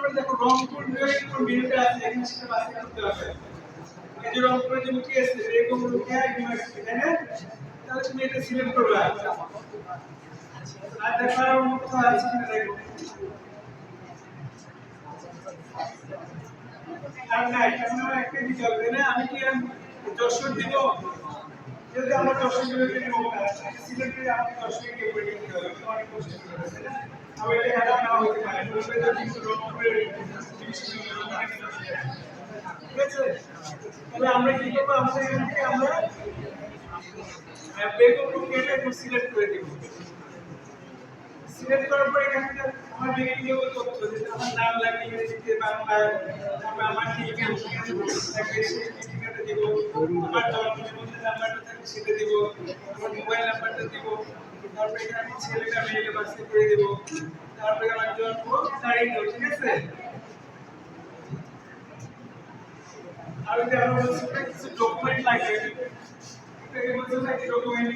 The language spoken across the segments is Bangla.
তারপরে দেখো রংপুর বিভাগের কোন বিভাগটা আছে এখানে সেটা বাছাই করতে হবে। এই যে রংপুরে যে মুখী আছে এরকম রুকিয়া ইউনিভার্সিটি তাই না, তাহলে তুমি এটা সিলেক্ট করবে। আর দেখো আর অন্য কোথাও আছে কিনা দেখো। আর না এখন আমার একটা দিতে হবে তাই না, আমি কি যশোর দিব, যদি আমরা যশোর বিভাগে দিব না সিলেক্ট করে আমাকে যশোরে গিয়ে পড়ে দিতে হবে, অনেক কষ্ট করে তাই না। আবার এটা হেলা না হতে পারে বলবে যে কিন্তু রংপুরের ঠিক আছে। তাহলে আমরা কি করবো, আমাদের এখান থেকে আমরা বেগম রুকিয়াটা একটু সিলেক্ট করে দিব। সিলেক্ট করার পর এখানে আমার ব্যক্তিগত তথ্য যেটা আমার নাম লাগে ইংরেজিতে বাংলায়, তারপর আমার ঠিকানা থাকবে সেই ঠিকানাটা দিব, আমার জন্ম নিবন্ধন নাম্বারটা থাকবে সেটা দিব, আমার মোবাইল নাম্বারটা দিব, তারপরে এখানে আমি ছেলেটা মেয়েটা বাছাই করে দিব, তারপরে আমার জন্ম তারিখ দেবো। ঠিক আছে। আর যদি আমরা বলছি কিছু ডকুমেন্ট লাগবে, এটাকে বলতে হয় ডকুমেন্ট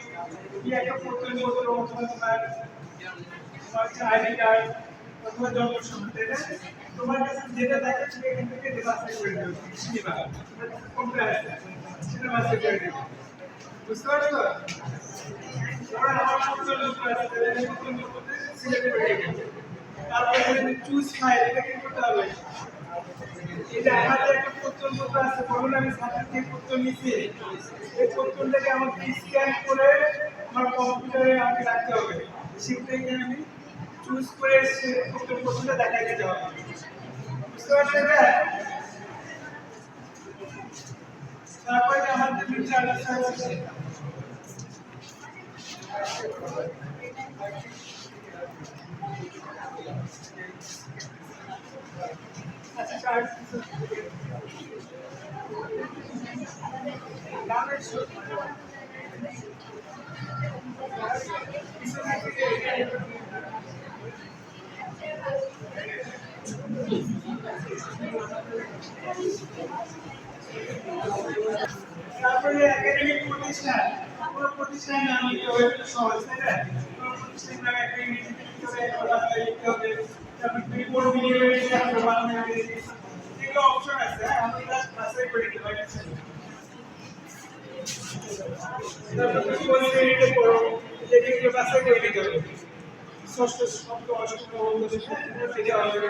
কি একটা প্রত্যয়নপত্র অথবা আইডি কার্ড অথবা জন্ম সনদ, তোমার কাছে যেটা থাকে সেখান থেকে বাছাই করে দেবে, কোনটা আছে সেটা বাছাই করে দেবে। বুঝতে পারছো? ধরো আমার প্রত্যয়নপত্র আছে, প্রত্যয়নপত্রে সিলেক্ট করে দেবে। তারপরে এখানে চুজ ফাইল, এটা কি করতে হবে, এই যে আমাদের একটা প্রত্যয়নপত্র আছে, বলুন আমি ছাত্র থেকে প্রত্যয়ন নিচ্ছি, এই প্রত্যয়নটাকে আমাকে স্ক্যান করে আমার কম্পিউটারে আমাকে রাখতে হবে, সেটা এখানে আমি চুজ করে প্রত্যয়নপত্রটা দেখাই দিতে হবে। বুঝতে পারছেন? তারপরে আমাদের চার্জ আছে আচ্ছা চার্জ দামের তারপরে একাডেমিক প্রতিষ্ঠান, কোনো প্রতিষ্ঠানের নাম লিখতে হবে, সহজ তাই না, কোনো প্রতিষ্ঠানের নাম একটা ইংরেজিতে লিখতে হবে, বাংলা লিখতে হবে, তারপর তুমি কোন মিডিয়ামে লিখতে বাংলা ইংরেজি, এগুলো অপশন আছে, আমরা জাস্ট বাছাই করে দিতে পারি। তারপর তুমি কোন শ্রেণীতে পড়ো এগুলো বাছাই করে দিতে হবে, ষষ্ঠ সপ্তম অষ্টম নবম দশম এটা আমাদের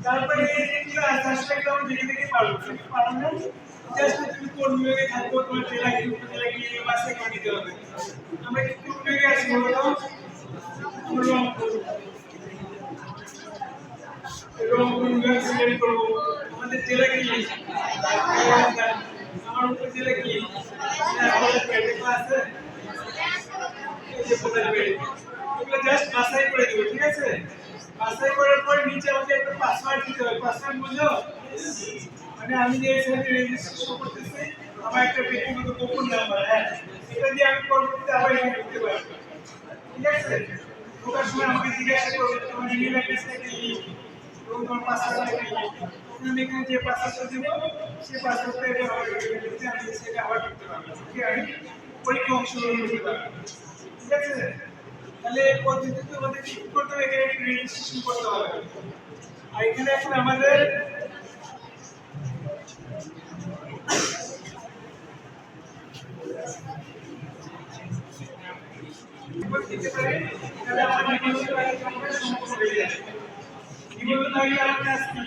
তারপরে এই যেগুলো আছে আসলে একদম দেখে দেখে পারবো, পারবো না জাস্ট তুমি কোন বিভাগে থাকবো, তোমার জেলা কি উপজেলা কি বাছাই করে দিতে হবে। আমরা কি কোন বিভাগে আছি বলো তো, রংপুর বিভাগ সিলেক্ট করবো, আমাদের জেলা কি, আমার উপজেলা কি আছে, এগুলো জাস্ট বাছাই করে দেবো। ঠিক আছে। বাছাই করার পর নিচে আমাকে একটা পাসওয়ার্ড দিতে হবে, পাসওয়ার্ড বুঝো, মানে আমি যে এখানে রেজিস্ট্রেশন করতেছি আমার একটা ব্যক্তিগত গোপন নাম্বার, হ্যাঁ এটা দিয়ে আমি পরবর্তীতে আবার এখানে ঢুকতে পারবো। ঠিক আছে। ঢোকার সময় আমাকে জিজ্ঞাসা করবে তোমার ইমেল অ্যাড্রেসটা কি এবং তোমার পাসওয়ার্ডটা কি, আমি এখানে যে পাসওয়ার্ডটা দেবো সেই পাসওয়ার্ডটা আমি সেটা আবার ঢুকতে পারবো, ঠিক আছে, পরীক্ষা অংশগ্রহণ করতে পারবো। ঠিক আছে। তাহলে এই পদ্ধতিতে আমাদের কি করতে হবে, এখানে রেজিস্ট্রেশন করতে হবে। আর এখানে এখন আমাদের দিতে পারে, তাহলে আমাদের নিবন্ধন সম্পূর্ণ হয়ে যাবে। নিবন্ধন আগে আমার কাজ কি,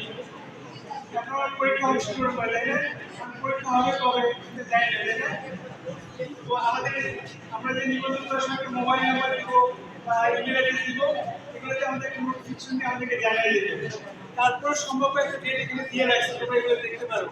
এখন পরীক্ষা অংশগ্রহণ করে তাই না, পরীক্ষা হবে কবে জানি না তাই না। তো আমরা যে নিবন্ধন সঙ্গে মোবাইল নাম্বার দিব বা ইমেল অ্যাড্রেস দিব, এগুলোতে আমাদের নোটিফিকেশন আমাদেরকে জানিয়ে দেবে। তারপর সম্ভব একটা ডেট এখানে দিয়ে রাখছে, তোমরা এগুলো দেখতে পারো।